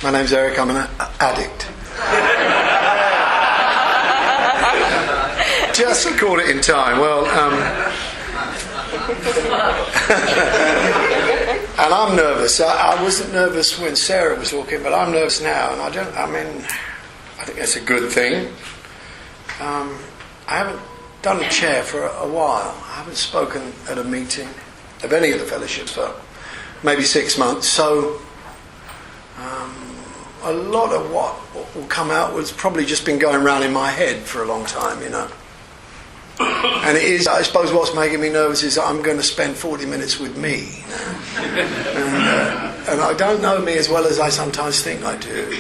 My name's Eric. I'm an addict. Just caught it in time. Well, and I'm nervous. I wasn't nervous when Sarah was talking, but I'm nervous now. And I think that's a good thing. I haven't done a chair for a while. I haven't spoken at a meeting of any of the fellowships for maybe 6 months. So a lot of what will come out was probably just been going around in my head for a long time, you know. And it is, I suppose what's making me nervous is that I'm going to spend 40 minutes with me. And I don't know me as well as I sometimes think I do.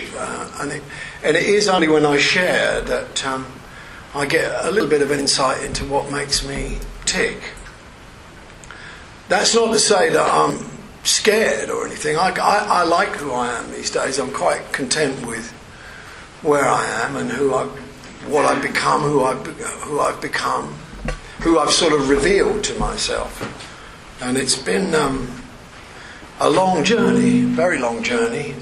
And it is only when I share that I get a little bit of an insight into what makes me tick. That's not to say that I'm scared or anything. I like who I am these days. I'm quite content with where I am and what I've become, who I've become, who I've sort of revealed to myself. And it's been a long journey, very long journey,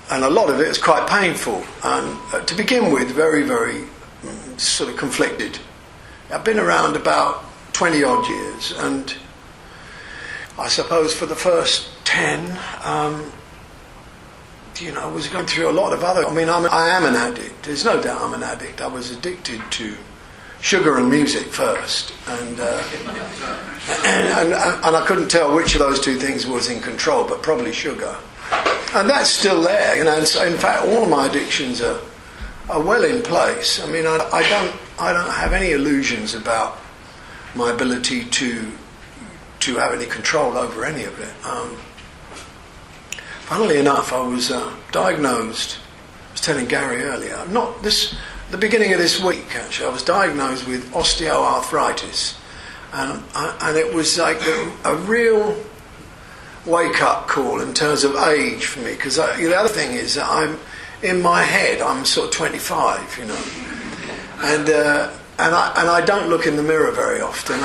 and a lot of it is quite painful. And to begin with, very, very sort of conflicted. I've been around about 20 odd years, and I suppose for the first 10, I was going through a lot of other... I am an addict. There's no doubt I'm an addict. I was addicted to sugar and music first, and I couldn't tell which of those two things was in control, but probably sugar. And that's still there, you know. And so, in fact, all of my addictions are well in place. I mean, I don't have any illusions about my ability to have any control over any of it. Funnily enough, I was diagnosed, I was telling Gary earlier, the beginning of this week actually, I was diagnosed with osteoarthritis. And it was like a real wake-up call in terms of age for me, because the other thing is that in my head, I'm sort of 25, you know. And I don't look in the mirror very often.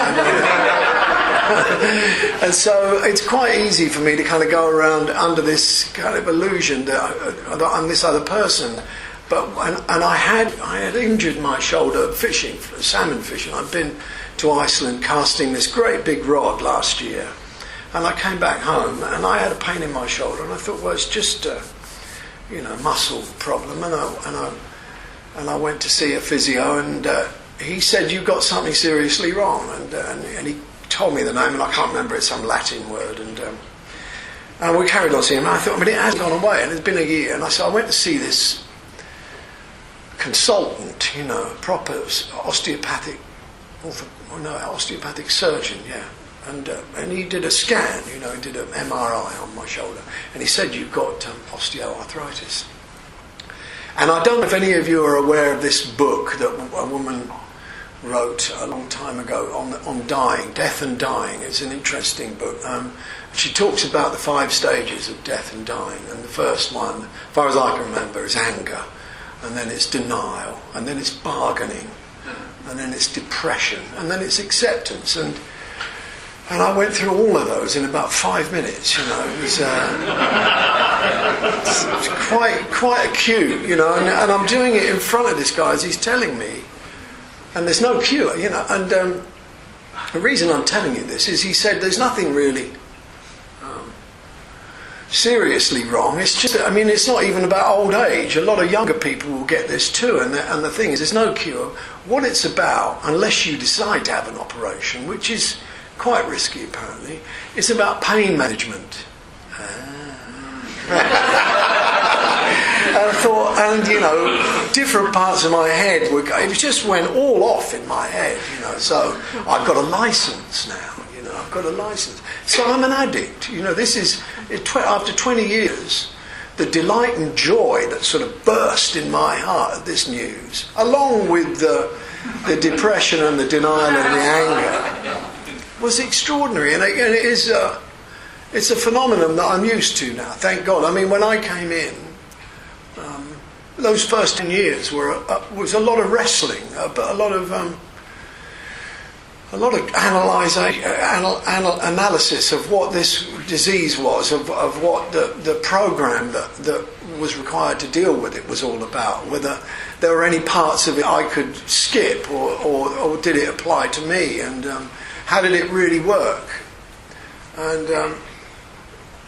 And so it's quite easy for me to kind of go around under this kind of illusion that I'm this other person. And I had injured my shoulder fishing, salmon fishing. I'd been to Iceland casting this great big rod last year. And I came back home and I had a pain in my shoulder. And I thought, well, it's just a muscle problem. And I went to see a physio, and he said, you've got something seriously wrong. And he told me the name, and I can't remember, it's some Latin word. And we carried on seeing him. And I thought, it hasn't gone away. And it's been a year. And I went to see this consultant, proper osteopathic surgeon, yeah. And he did a scan, he did an MRI on my shoulder. And he said, you've got osteoarthritis. And I don't know if any of you are aware of this book that a woman wrote a long time ago on dying, death and dying. It's an interesting book. She talks about the 5 stages of death and dying. And the first one, as far as I can remember, is anger. And then it's denial. And then it's bargaining. And then it's depression. And then it's acceptance. And I went through all of those in about 5 minutes, It was quite acute, and I'm doing it in front of this guy as he's telling me. And there's no cure, And the reason I'm telling you this is he said there's nothing really seriously wrong. It's just, it's not even about old age. A lot of younger people will get this too. And the thing is, there's no cure. What it's about, unless you decide to have an operation, which is quite risky apparently, it's about pain management. And I thought, different parts of my head it just went all off in my head, so I've got a license now, I've got a license. So I'm an addict, this is, after 20 years, the delight and joy that sort of burst in my heart at this news, along with the depression and the denial and the anger, was extraordinary. And it is it's a phenomenon that I'm used to now, thank God. When I came in, those first 10 years was a lot of wrestling, but a lot of a lot of analysis of what this disease was, of what the program that was required to deal with it was all about, whether there were any parts of it I could skip or did it apply to me, and how did it really work. And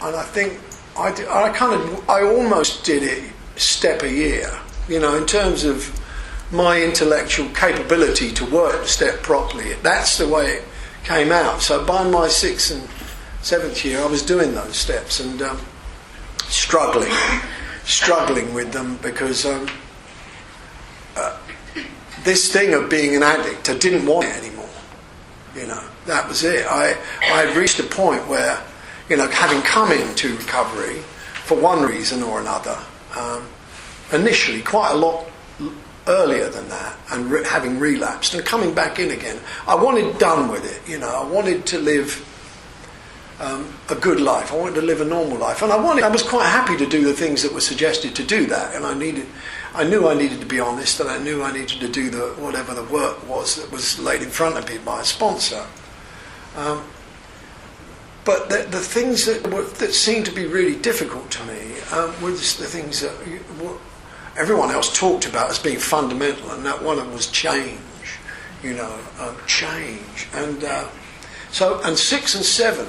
I think I almost did it step a year, in terms of my intellectual capability to work the step properly. That's the way it came out. So by my 6th and 7th year, I was doing those steps and struggling with them, because this thing of being an addict, I didn't want it anymore. That was it. I had reached a point where, having come into recovery for one reason or another, initially quite a lot earlier than that, and having relapsed and coming back in again, I wanted done with it. I wanted to live a good life. I wanted to live a normal life, and I was quite happy to do the things that were suggested to do that. And I knew I needed to be honest, and I knew I needed to do whatever the work was that was laid in front of me by a sponsor. But the things that seemed to be really difficult to me were the things that everyone else talked about as being fundamental, and that one of them was change. Change. And and 6 and 7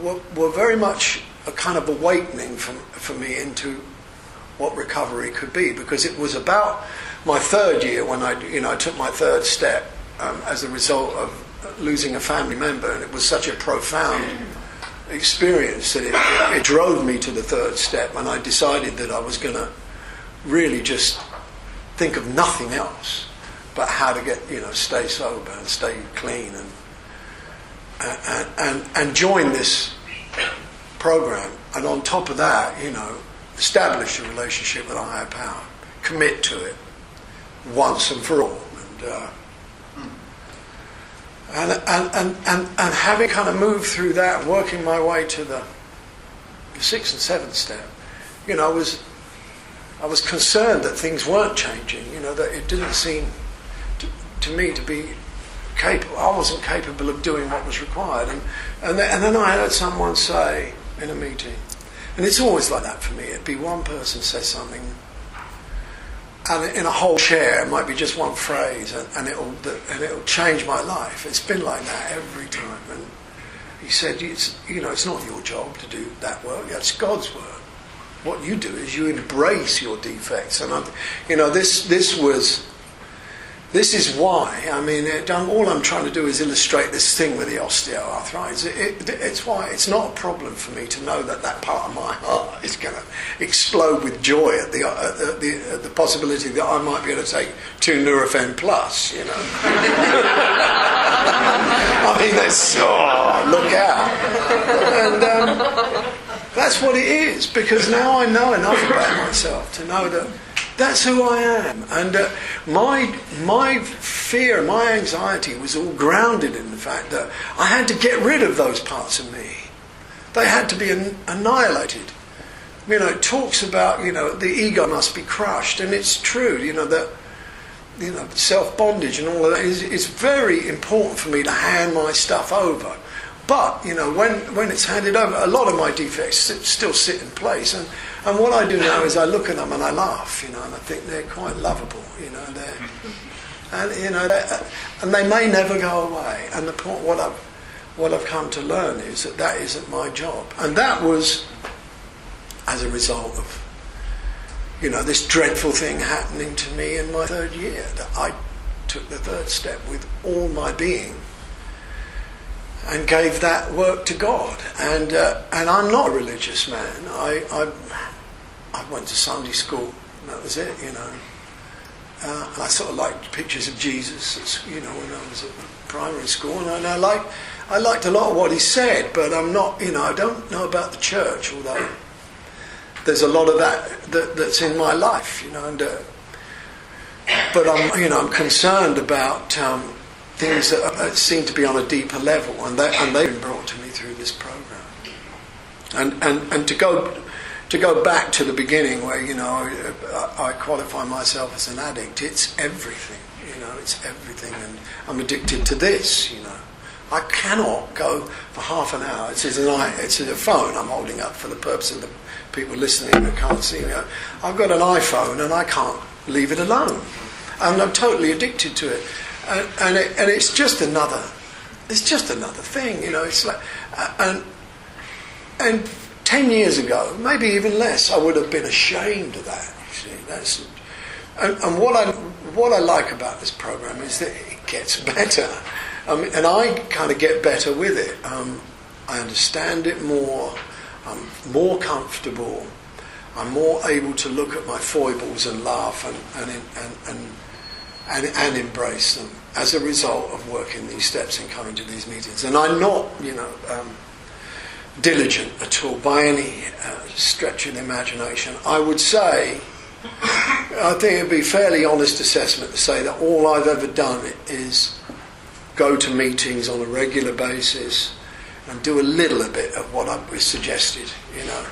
were very much a kind of awakening for me into what recovery could be, because it was about my 3rd year when I took my 3rd step as a result of losing a family member, and it was such a profound experience that it drove me to the 3rd step, and I decided that I was going to really just think of nothing else but how to get stay sober and stay clean, and join this program, and on top of that establish a relationship with a higher power, commit to it once and for all, and having kind of moved through that, working my way to the 6th and 7th step, I was concerned that things weren't changing, that it didn't seem to me to be capable. I wasn't capable of doing what was required. And then I heard someone say in a meeting, and it's always like that for me, it'd be one person says something, and in a whole share, it might be just one phrase, and it'll change my life. It's been like that every time. And he said, it's not your job to do that work, it's God's work. What you do is you embrace your defects, and this is why. All I'm trying to do is illustrate this thing with the osteoarthritis. It's why it's not a problem for me to know that part of my heart is going to explode with joy at the possibility that I might be able to take 2 Nurofen Plus. Look out! And that's what it is, because now I know enough about myself to know that that's who I am. And my fear, my anxiety was all grounded in the fact that I had to get rid of those parts of me. They had to be annihilated. It talks about, the ego must be crushed, and it's true, that self-bondage and all of that is very important for me to hand my stuff over. But, when it's handed over, a lot of my defects still sit in place. And what I do now is I look at them and I laugh, and I think they're quite lovable, and they may never go away. And the point, what I've come to learn is that isn't my job. And that was as a result of, this dreadful thing happening to me in my 3rd year, that I took the 3rd step with all my being and gave that work to God. And I'm not a religious man. I went to Sunday school, and that was it, And I sort of liked pictures of Jesus, when I was at primary school, and I liked a lot of what he said, but I'm not, I don't know about the church, although there's a lot of that's in my life, but I'm concerned about things that seem to be on a deeper level, and they've been brought to me through this program. And to go back to the beginning, where I qualify myself as an addict, it's everything. it's everything, and I'm addicted to this, you know. I cannot go for half an hour. It's a phone I'm holding up for the purpose of the people listening who can't see me. I've got an iPhone and I can't leave it alone. And I'm totally addicted to it. And it's just another thing, you know. It's like, and 10 years ago, maybe even less, I would have been ashamed of that. You see, and what I like about this program is that it gets better. And I kind of get better with it. I understand it more. I'm more comfortable. I'm more able to look at my foibles and laugh and embrace them as a result of working these steps and coming to these meetings. And I'm not, you know, diligent at all by any stretch of the imagination. I would say, I think it would be a fairly honest assessment to say that all I've ever done is go to meetings on a regular basis and do a little bit of what I was suggested, you know.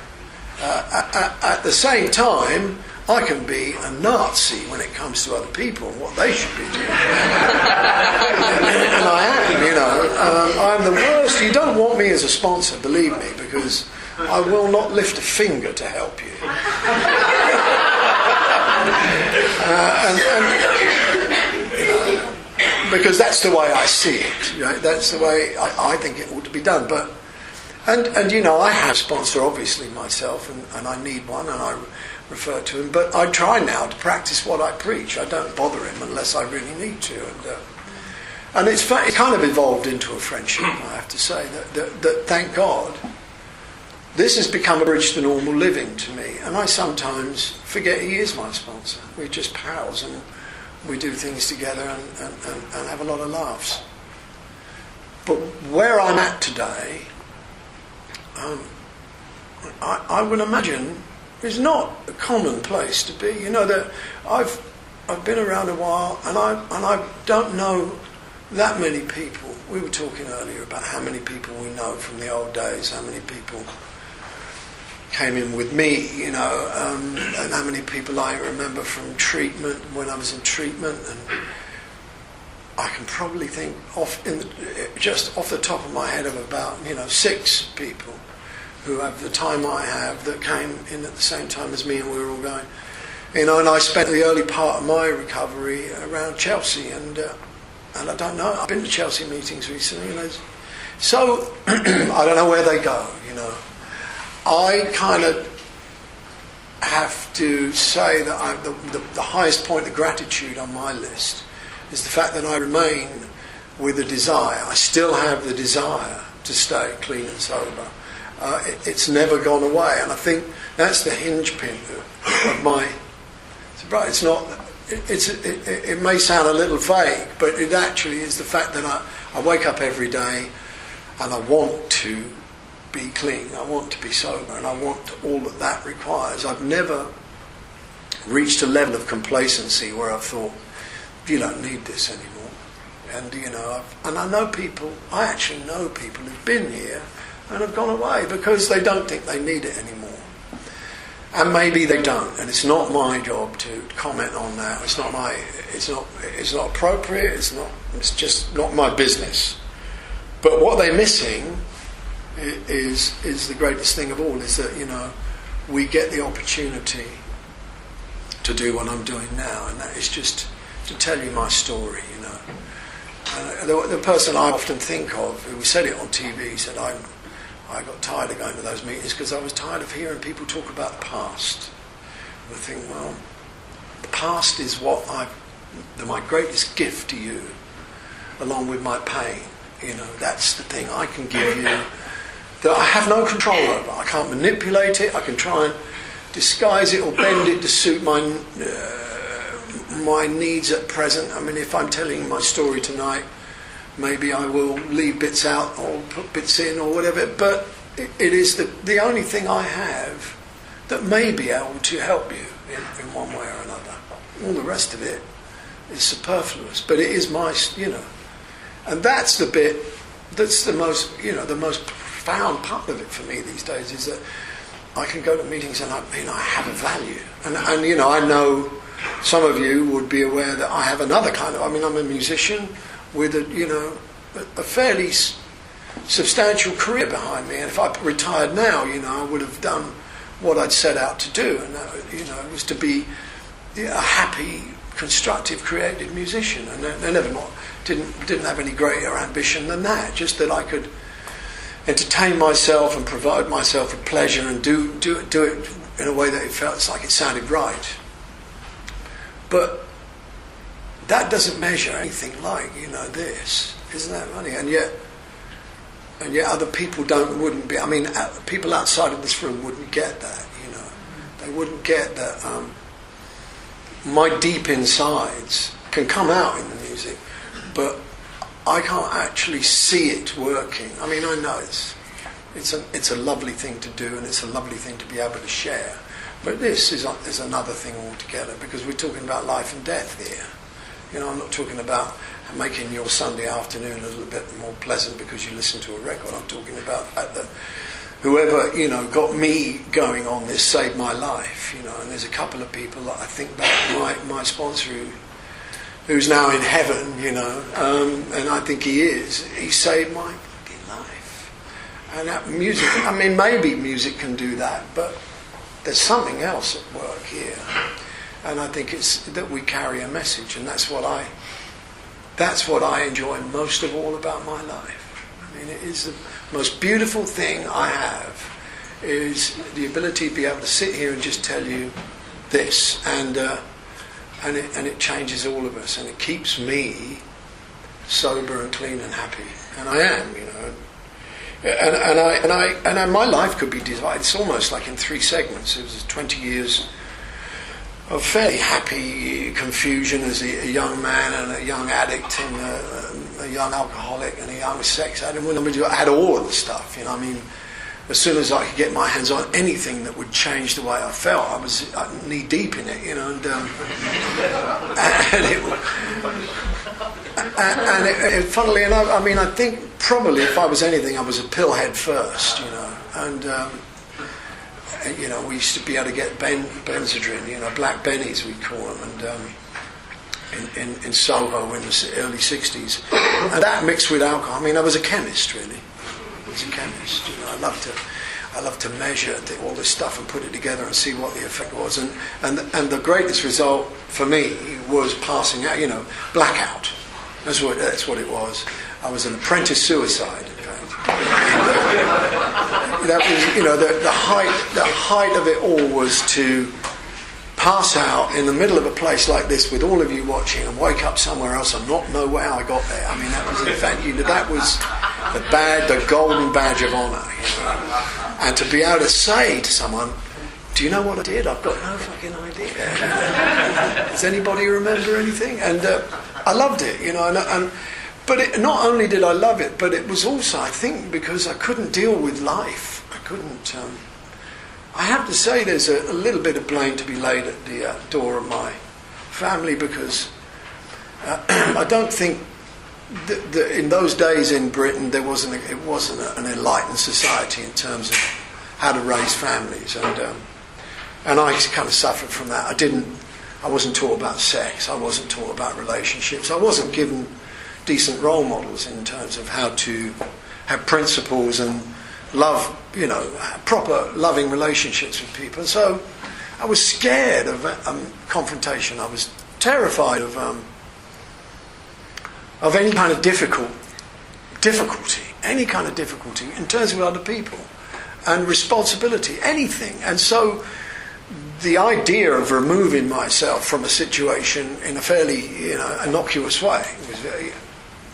At the same time, I can be a Nazi when it comes to other people and what they should be doing. And I am, you know. I'm the worst. You don't want me as a sponsor, believe me, because I will not lift a finger to help you. Because that's the way I see it. Right? That's the way I think it ought to be done. But and you know, I have a sponsor obviously myself, and I need one, and I refer to him. But I try now to practice what I preach. I don't bother him unless I really need to. And it kind of evolved into a friendship. I have to say that thank God, this has become a bridge to normal living to me. And I sometimes forget he is my sponsor. We're just pals, and we do things together and have a lot of laughs. But where I'm at today, I would imagine is not a common place to be. You know, that I've been around a while, and I don't know that many people. We were talking earlier about how many people we know from the old days, how many people came in with me, you know, and how many people I remember from treatment when I was in treatment, and I can probably think just off the top of my head of about, you know, 6 people who have the time I have that came in at the same time as me, and we were all going, you know. And I spent the early part of my recovery around Chelsea, and I don't know. I've been to Chelsea meetings recently, you know, so I don't know where they go, you know. I kind of have to say that the highest point of gratitude on my list is the fact that I remain with a desire. I still have the desire to stay clean and sober. It's never gone away, and I think that's the hinge pin of my sobriety. It's not. It may sound a little vague, but it actually is the fact that I wake up every day and I want to be clean, I want to be sober, and I want all that requires. I've never reached a level of complacency where I've thought, you don't need this anymore. And you know, I know people. I actually know people who've been here and have gone away because they don't think they need it anymore. And maybe they don't, and it's not my job to comment on that. It's not appropriate. It's just not my business. But what they're missing is the greatest thing of all, is that, you know, we get the opportunity to do what I'm doing now, and that is just to tell you my story, you know. And the person I often think of, who said it on TV, said I got tired of going to those meetings because I was tired of hearing people talk about the past. And I think, well, the past is my greatest gift to you, along with my pain. You know, that's the thing I can give you that I have no control over. I can't manipulate it. I can try and disguise it or bend it to suit my needs at present. I mean, if I'm telling my story tonight, maybe I will leave bits out or put bits in or whatever, but it is the only thing I have that may be able to help you in one way or another. All the rest of it is superfluous, but it is my, you know, and that's the bit that's the most, you know, the most profound part of it for me these days, is that I can go to meetings and I have a value, and you know, I know some of you would be aware that I have another kind of, I'm a musician with a fairly substantial career behind me, and if I retired now, I would have done what I'd set out to do, and it was to be a happy, constructive, creative musician, and I never didn't have any greater ambition than that. Just that I could entertain myself and provide myself with pleasure and do it in a way that it felt like it sounded right. But that doesn't measure anything like this. Isn't that funny? And yet other people wouldn't be. People outside of this room wouldn't get that. They wouldn't get that. My deep insides can come out in the music, but I can't actually see it working. I know it's a lovely thing to do, and it's a lovely thing to be able to share. But this is another thing altogether, because we're talking about life and death here. I'm not talking about making your Sunday afternoon a little bit more pleasant because you listen to a record. I'm talking about the fact that whoever got me going on this saved my life. And there's a couple of people that I think back, my sponsor who's now in heaven, and I think he is. He saved my fucking life. And that music, maybe music can do that, but there's something else at work here. And I think it's that we carry a message, and that's what I enjoy most of all about my life. It is the most beautiful thing I have, is the ability to be able to sit here and just tell you this, and it changes all of us, and it keeps me sober and clean and happy, and I am, and my life could be divided. It's almost like in 3 segments. It was 20 years of fairly happy confusion as a young man and a young addict and a young alcoholic and a young sex addict. I had all of the stuff, As soon as I could get my hands on anything that would change the way I felt, I was knee deep in it, and funnily enough, I think probably if I was anything, I was a pillhead first, we used to be able to get Benzedrine, Black Bennies we call them, and in Soho in the early 60s, and that mixed with alcohol. I was a chemist, really. I was a chemist. I love to measure all this stuff and put it together and see what the effect was. And the greatest result for me was passing out. Blackout. That's what it was. I was an apprentice suicide, in fact. That was, the height of it all was to pass out in the middle of a place like this with all of you watching and wake up somewhere else and not know how I got there. That was, in fact, that was the golden badge of honour. And to be able to say to someone, do you know what I did? I've got no fucking idea. Does anybody remember anything? And I loved it, but not only did I love it, but it was also, I think, because I couldn't deal with life. I couldn't. I have to say there's a little bit of blame to be laid at the door of my family, because I don't think that in those days in Britain it wasn't an enlightened society in terms of how to raise families, and I kind of suffered from that. I wasn't taught about sex. I wasn't taught about relationships. I wasn't given decent role models in terms of how to have principles and love, proper loving relationships with people. And so I was scared of confrontation. I was terrified of any kind of difficulty, any kind of difficulty in terms of other people and responsibility, anything. And so the idea of removing myself from a situation in a fairly innocuous way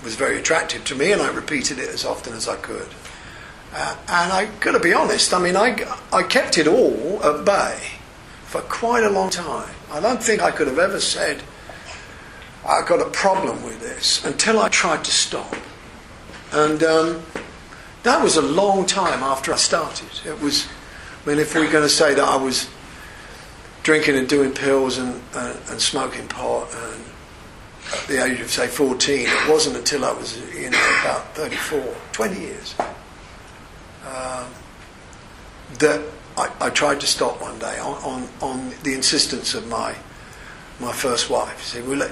was very attractive to me, and I repeated it as often as I could. And I got to be honest, I kept it all at bay for quite a long time. I don't think I could have ever said I've got a problem with this until I tried to stop. And that was a long time after I started. It was, if we're going to say that I was drinking and doing pills and smoking pot and at the age of, say, 14, it wasn't until I was about 34, 20 years, that I tried to stop one day on the insistence of my my first wife. He said, well,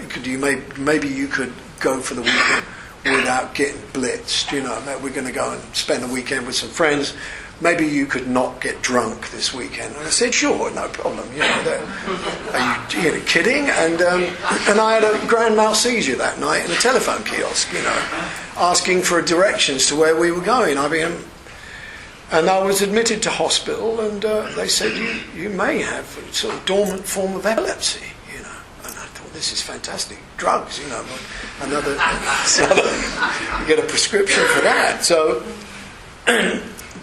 maybe you could go for the weekend without getting blitzed. We're going to go and spend the weekend with some friends. Maybe you could not get drunk this weekend. And I said, sure, no problem. Are you kidding? And I had a grand mal seizure that night in a telephone kiosk, asking for directions to where we were going. And I was admitted to hospital, and they said, you may have a sort of dormant form of epilepsy, And I thought, this is fantastic. Drugs, another you get a prescription for that. So,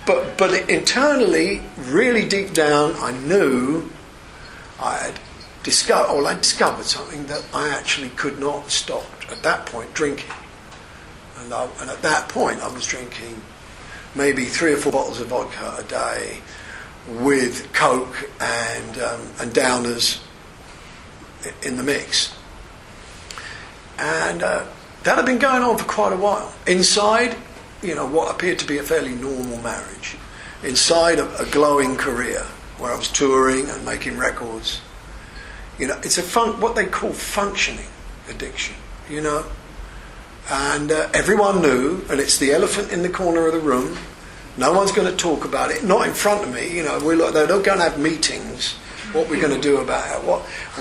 but internally, really deep down, I knew I discovered something that I actually could not stop at that point drinking. And at that point, I was drinking maybe 3 or 4 bottles of vodka a day with Coke and downers in the mix. And that had been going on for quite a while. Inside, what appeared to be a fairly normal marriage. Inside a glowing career where I was touring and making records. It's what they call functioning addiction, And everyone knew, and it's the elephant in the corner of the room. No one's going to talk about it, not in front of me. They're not going to have meetings. What we're going to do about it?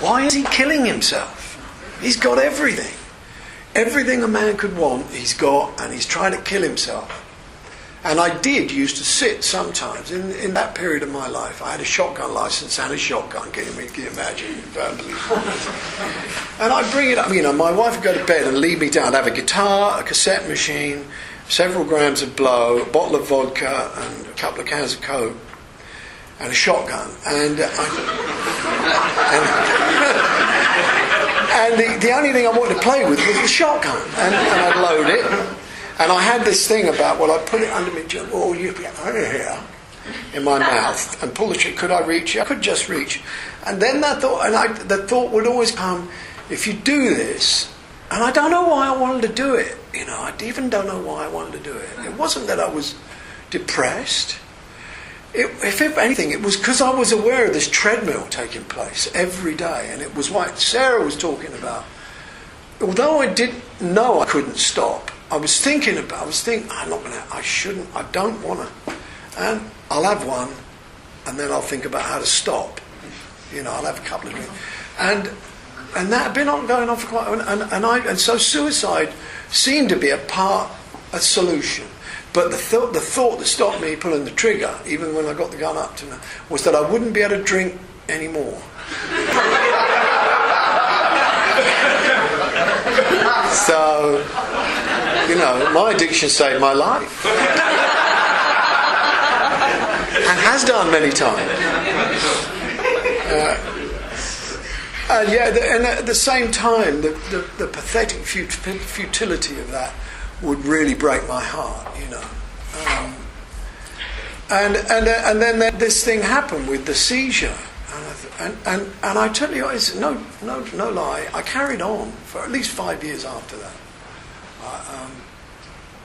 Why is he killing himself? He's got everything. Everything a man could want, he's got, and he's trying to kill himself. And I used to sit sometimes in that period of my life. I had a shotgun license and a shotgun. Can you imagine? And I'd bring it up. My wife would go to bed and leave me down. I'd have a guitar, a cassette machine, several grams of blow, a bottle of vodka, and a couple of cans of Coke, and a shotgun. And the only thing I wanted to play with was the shotgun. And I'd load it. And I had this thing about, I'd put it under my chin, you'd be here in my mouth, and pull the trigger. Could I reach? I could just reach. And then the thought would always come, if you do this, and I don't know why I wanted to do it. I even don't know why I wanted to do it. It wasn't that I was depressed. If anything, it was because I was aware of this treadmill taking place every day, and it was what Sarah was talking about. Although I didn't know I couldn't stop, I was thinking, I don't want to. And I'll have one, and then I'll think about how to stop. I'll have a couple of drinks. And that had been going on for quite a while. And so suicide seemed to be a solution. But the thought that stopped me pulling the trigger, even when I got the gun up to me, was that I wouldn't be able to drink anymore. So, my addiction saved my life. And has done many times. And at the same time, the pathetic futility of that would really break my heart, And then this thing happened with the seizure. And I tell you, it's no lie. I carried on for at least 5 years after that.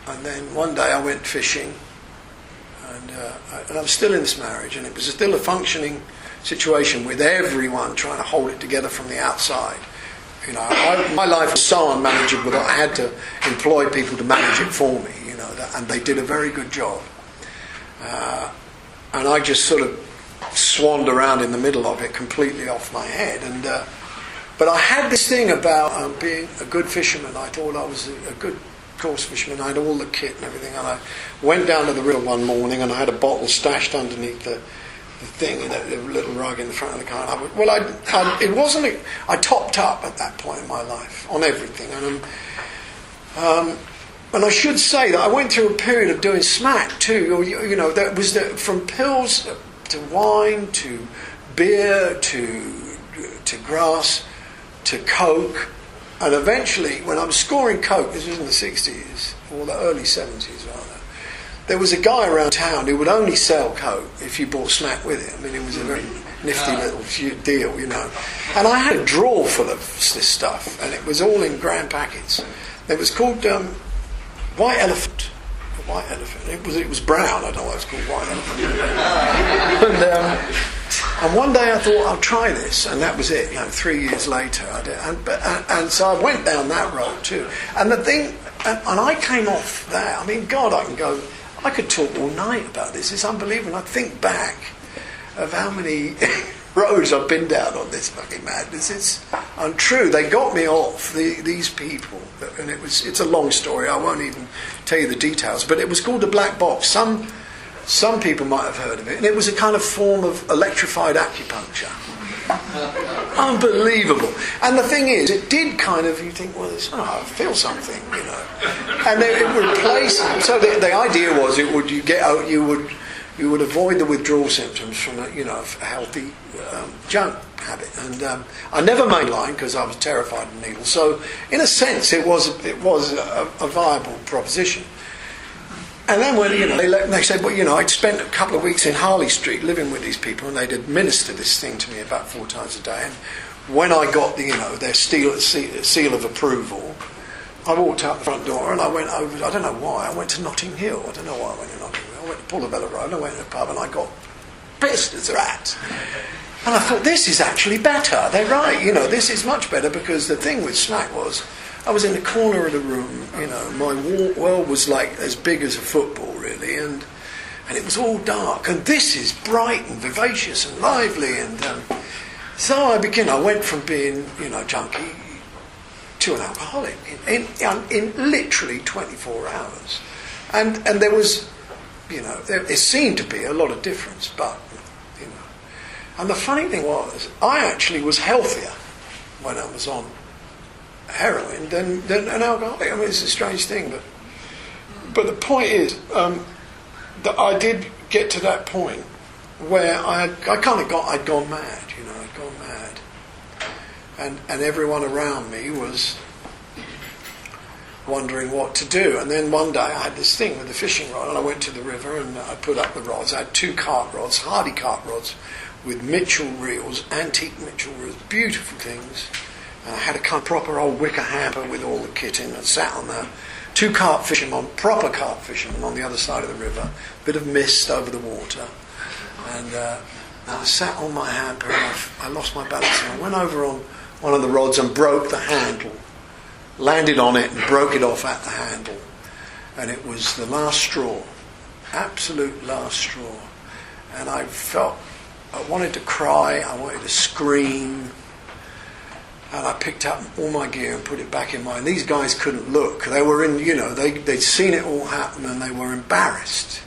And then one day I went fishing, and I'm still in this marriage, and it was still a functioning situation with everyone trying to hold it together from the outside. My life was so unmanageable that I had to employ people to manage it for me. And they did a very good job. And I just sort of swanned around in the middle of it, completely off my head. But I had this thing about being a good fisherman. I thought I was a good course fisherman. I had all the kit and everything. And I went down to the river one morning, and I had a bottle stashed underneath the thing, the little rug in the front of the car. I topped up at that point in my life on everything. And I should say that I went through a period of doing smack too. That was from pills to wine to beer to grass to Coke, and eventually, when I was scoring Coke, this was in the 60s or the early 70s rather. There was a guy around town who would only sell Coke if you bought smack with it. It was a very nifty little deal, And I had a drawer full of this stuff, and it was all in grand packets. It was called White Elephant. White Elephant. It was brown. I don't know why it's called White Elephant. And one day I thought, I'll try this, and that was it. 3 years later, I did, and so I went down that road too. And the thing, and I came off that. I mean, God, I could talk all night about this. It's unbelievable. I think back of how many roads I've been down on this fucking madness. It's untrue. They got me off, these people, and it's a long story. I won't even tell you the details, but it was called the Black Box. Some people might have heard of it, and it was a kind of form of electrified acupuncture. Unbelievable. And the thing is, it did kind of, you think, well, I feel something, and it would replace. So the idea was, you would avoid the withdrawal symptoms from a healthy junk habit. And I never mainlined because I was terrified of needles. So in a sense, it was a viable proposition. And then when they said, well, I'd spent a couple of weeks in Harley Street living with these people, and they'd administer this thing to me about 4 times a day. And when I got their seal of approval, I walked out the front door and I went over. I don't know why. I went to Notting Hill. I don't know why I went to Notting Hill. I went to Portobello Road. And I went to the pub and I got pissed as a rat. And I thought, this is actually better. They're right. This is much better, because the thing with smack was, I was in the corner of the room, my world was like as big as a football, really, and it was all dark, and this is bright and vivacious and lively, and so I went from being, junkie to an alcoholic in literally 24 hours, and there was, it seemed to be a lot of difference, but, and the funny thing was, I actually was healthier when I was on heroin than an alcoholic. I mean, it's a strange thing, but the point is that I did get to that point where I'd gone mad. I'd gone mad, and everyone around me was wondering what to do. And then one day I had this thing with the fishing rod, and I went to the river and I put up the rods. I had 2 cart rods, Hardy cart rods, with Mitchell reels, antique Mitchell reels, beautiful things. And I had a kind of proper old wicker hamper with all the kit in, and sat on that. 2 carp fishermen, proper carp fishermen on the other side of the river, bit of mist over the water. And I sat on my hamper and I lost my balance. And I went over on one of the rods and broke the handle. Landed on it and broke it off at the handle. And it was the last straw. Absolute last straw. And I wanted to cry, I wanted to scream. And I picked up all my gear and put it back in mine. These guys couldn't look. They were they'd seen it all happen, and they were embarrassed.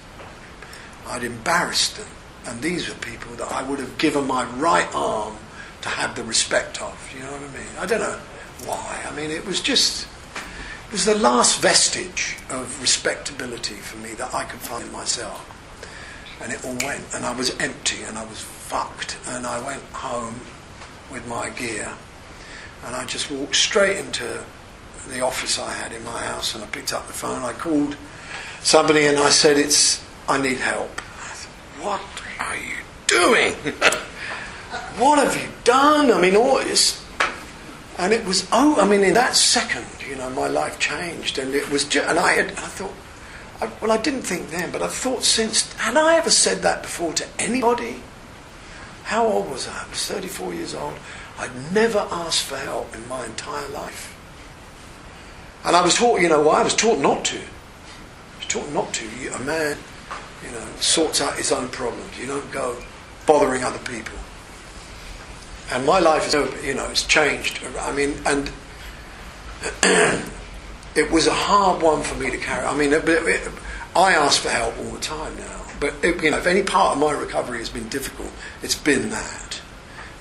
I'd embarrassed them. And these were people that I would have given my right arm to have the respect of. You know what I mean? I don't know why. I mean, it was the last vestige of respectability for me that I could find in myself. And it all went, and I was empty, and I was fucked. And I went home with my gear. And I just walked straight into the office I had in my house, and I picked up the phone. I called somebody and I said, I need help. I thought, what are you doing? What have you done? I mean, all this. And it was, in that second, my life changed. And it was just, I thought, I didn't think then, but I thought since, had I ever said that before to anybody? How old was I? I was 34 years old. I'd never asked for help in my entire life. And I was taught, why? I was taught not to. I was taught not to. A man, sorts out his own problems. You don't go bothering other people. And my life is, it's changed. I mean, and it was a hard one for me to carry. I mean, I ask for help all the time now. But, if any part of my recovery has been difficult, it's been that.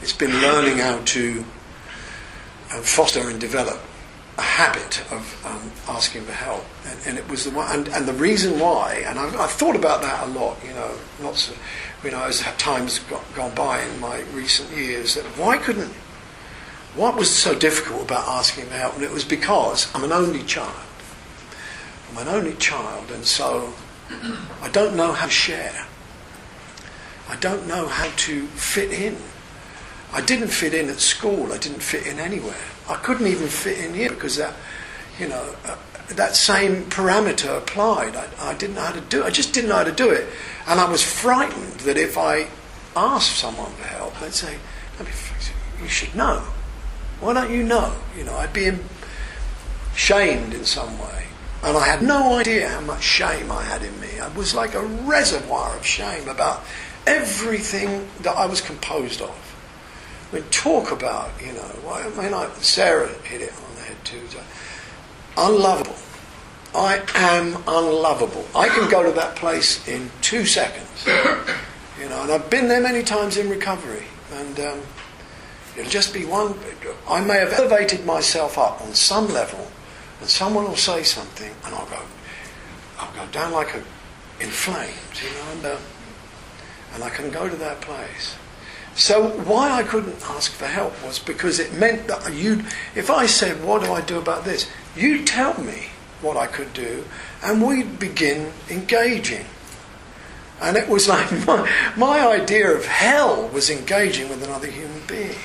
It's been learning how to foster and develop a habit of asking for help, and it was the one. And the reason why, and I've thought about that a lot. As times gone by in my recent years, that what was so difficult about asking for help? And it was because I'm an only child. And so I don't know how to share. I don't know how to fit in. I didn't fit in at school. I didn't fit in anywhere. I couldn't even fit in here because that same parameter applied. I didn't know how to do it. I just didn't know how to do it. And I was frightened that if I ask someone for help, they'd say, you should know. Why don't you know? I'd be shamed in some way. And I had no idea how much shame I had in me. I was like a reservoir of shame about everything that I was composed of. I mean, talk about, Sarah hit it on the head too. Unlovable. I am unlovable. I can go to that place in 2 seconds. And I've been there many times in recovery. And it'll just be one. I may have elevated myself up on some level, and someone will say something, and I'll go down like in flames, and I can go to that place. So why I couldn't ask for help was because it meant that if I said, what do I do about this? You'd tell me what I could do, and we'd begin engaging. And it was like my idea of hell was engaging with another human being.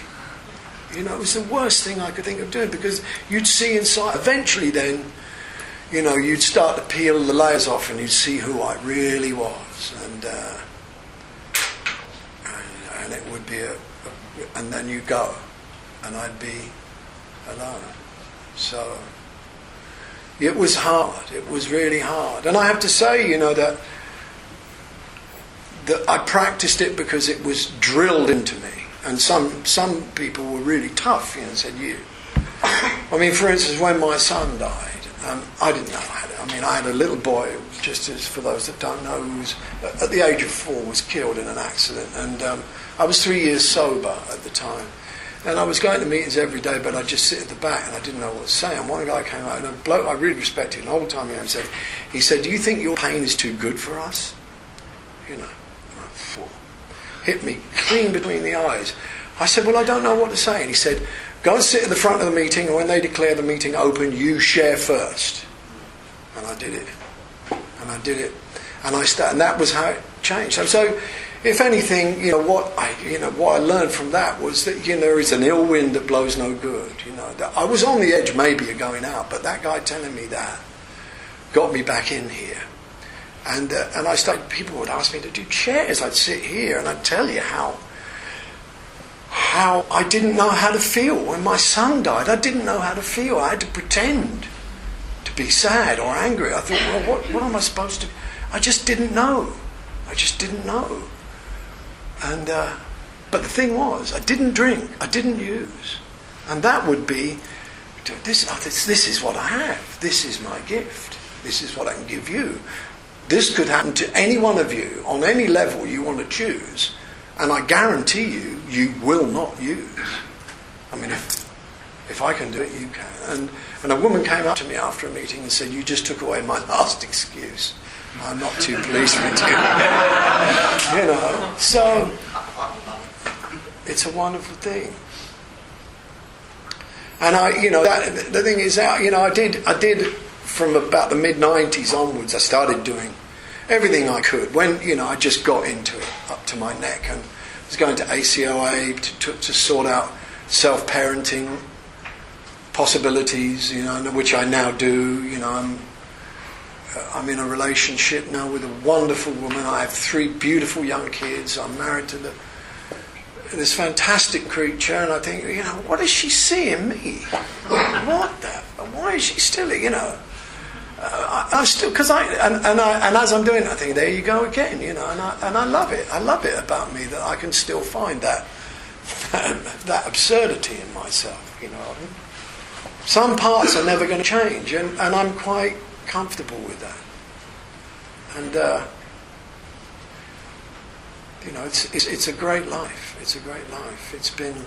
It was the worst thing I could think of doing, because you'd see inside. Eventually then, you'd start to peel the layers off and you'd see who I really was. And it would be and then you go, and I'd be alone. So it was hard. It was really hard. And I have to say, that I practiced it because it was drilled into me. And some people were really tough, and said, for instance, when my son died, I didn't know I had a little boy, just as for those that don't know, who was, at the age of 4, was killed in an accident. And I was 3 years sober at the time. And I was going to meetings every day, but I'd just sit at the back and I didn't know what to say. And one guy came out, and a bloke I really respected, an old time he said, do you think your pain is too good for us? Hit me clean between the eyes. I said, well, I don't know what to say. And he said, go and sit at the front of the meeting, and when they declare the meeting open, you share first. And I did it. And and that was how it changed. And so, if anything, what I learned from that was that, there is an ill wind that blows no good. That I was on the edge maybe of going out, but that guy telling me that got me back in here. And I started. People would ask me to do chairs. I'd sit here and I'd tell you how I didn't know how to feel when my son died. I didn't know how to feel. I had to pretend to be sad or angry. I thought, well, what am I supposed to? I just didn't know. And but the thing was, I didn't drink. I didn't use, and that would be this. This is what I have. This is my gift. This is what I can give you. This could happen to any one of you on any level you want to choose, and I guarantee you will not use. If I can do it, you can. And a woman came up to me after a meeting and said, you just took away my last excuse. I'm not too pleased with you. So it's a wonderful thing. And the thing is, I did. From about the mid-90s onwards, I started doing everything I could. When, I just got into it up to my neck, and I was going to ACOA to sort out self-parenting possibilities, which I now do. I'm in a relationship now with a wonderful woman. I have 3 beautiful young kids. I'm married to this fantastic creature, and I think, what does she see in me? Why is she still, I still, because and as I'm doing it, I think, there you go again, and I love it. I love it about me that I can still find that absurdity in myself. Some parts are never going to change, and I'm quite comfortable with that. And it's a great life. It's a great life. It's been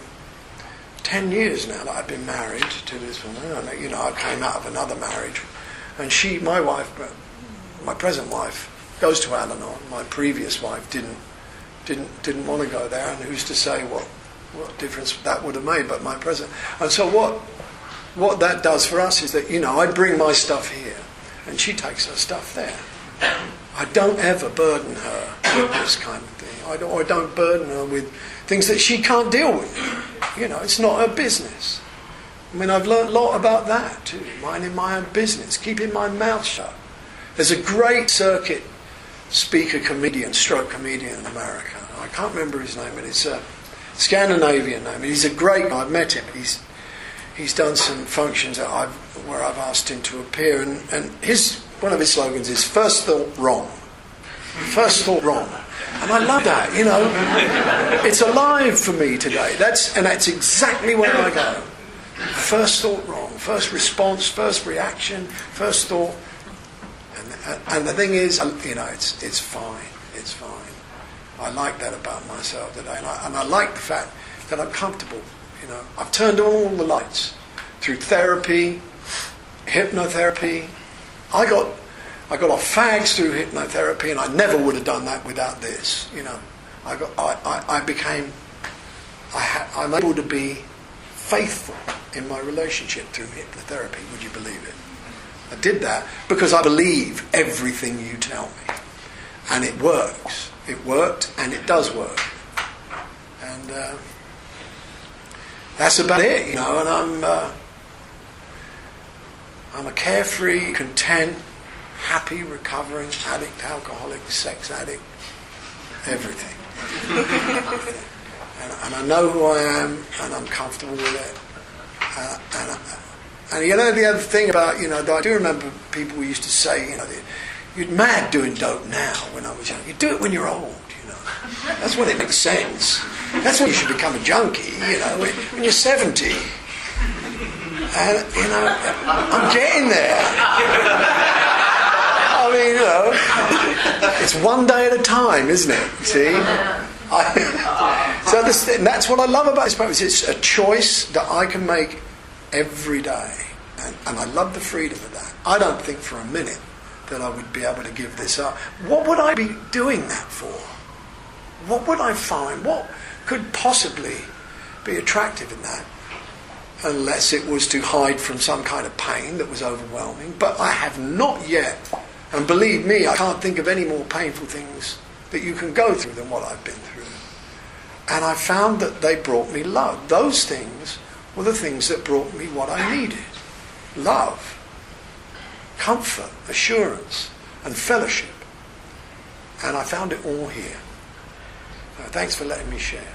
10 years now that I've been married to this woman. I came out of another marriage. And my wife, my present wife, goes to Al-Anon. My previous wife didn't want to go there, and who's to say what difference that would have made? But my present, and so what that does for us is that I bring my stuff here, and she takes her stuff there. I don't ever burden her with this kind of thing. I don't burden her with things that she can't deal with. It's not her business. I've learned a lot about that too, minding my own business, keeping my mouth shut. There's a great circuit speaker, comedian, stroke comedian in America. I can't remember his name, but it's a Scandinavian name. He's a great guy. I've met him. He's done some functions where I've asked him to appear, and one of his slogans is "First thought wrong." First thought wrong. And I love that, you know. It's alive for me today. That's exactly where I go. First thought wrong. First response, first reaction, first thought. And the thing is, you know, it's fine. It's fine. I like that about myself today. And I like the fact that I'm comfortable, you know. I've turned on all the lights through therapy, hypnotherapy. I got off fags through hypnotherapy, and I never would have done that without this. You know, I'm able to be faithful in my relationship through hypnotherapy. Would you believe it? I did that because I believe everything you tell me, and it works. It worked, and it does work, and that's about it. You know, and I'm a carefree, content, happy, recovering addict, alcoholic, sex addict, everything. And I know who I am, and I'm comfortable with it. And you know, the other thing about, you know, I do remember people used to say, you know, you're mad doing dope now when I was young. You do it when you're old, you know. That's when it makes sense. That's when you should become a junkie, you know, when you're 70. And, you know, I'm getting there. I mean, you know, it's one day at a time, isn't it? See? That's what I love about this practice. It's a choice that I can make every day. And I love the freedom of that. I don't think for a minute that I would be able to give this up. What would I be doing that for? What would I find? What could possibly be attractive in that? Unless it was to hide from some kind of pain that was overwhelming. But I have not yet. And believe me, I can't think of any more painful things that you can go through than what I've been through. And I found that they brought me love. Those things were the things that brought me what I needed. Love, comfort, assurance, and fellowship. And I found it all here. So thanks for letting me share.